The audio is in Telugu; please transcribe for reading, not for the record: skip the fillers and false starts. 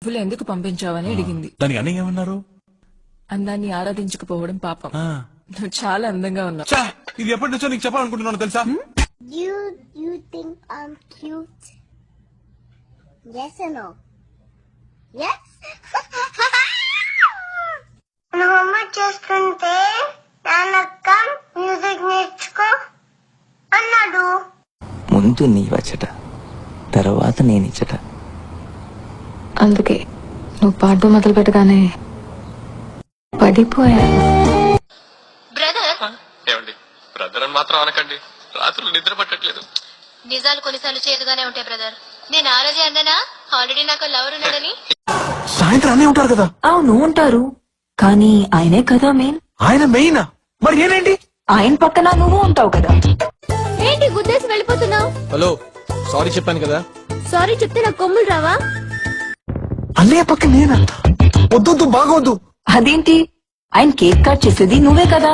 డబ్బులు ఎందుకు పంపించావని అడిగింది. దానికి అన్నయ్య ఏమన్నారు? అందాన్ని ఆరాధించకపోవడం పాపం. ఆ. నువ్వు చాలా అందంగా ఉన్నావు. ఛా, ఇది ఎప్పటి నుంచో నీకు చెప్పాలనుకుంటున్నాను తెలుసా? You think I'm cute? Yes or no? Yes? నువ్వు హోంవర్క్ చేస్తుంటే నాన్నక్క మ్యూజిక్ నేర్చుకో అన్నాడు. ముందు నీ వచ్చట, తర్వాత నేనిచ్చట. అందుకే నువ్వు పాట మొదలు పెట్టగానే పడిపోయా. బ్రదర్ ఏమండి బ్రదర్ అని మాత్రం అనకండి, రాత్రులు నిద్ర పట్టట్లేదు. నిజాలు కొన్నిసార్లు చేదుగానే ఉంటాయి బ్రదర్. నేను ఆ రోజే అన్నానా ఆల్రెడీ నాకు లవర్ ఉన్నాడని. సాయంత్రం అన్నీ ఉంటారు కదా. అవును ఉంటారు, కానీ ఆయనే కదా మెయిన్. ఆయన మెయిన్ మరి నేనేంటి? ఆయన పక్కన నువ్వు ఉంటావు కదా. ఏంటి గుద్దేసి వెళ్ళిపోతున్నావు? హలో, సారీ చెప్పాను కదా. సారీ చెప్తే నాకు కొమ్ములు రావా? అన్నయ్య పక్క నేనా? వద్దొద్దు, బాగోద్దు. అదేంటి, ఆయన కేక్ కట్ చేసేది నువ్వే కదా.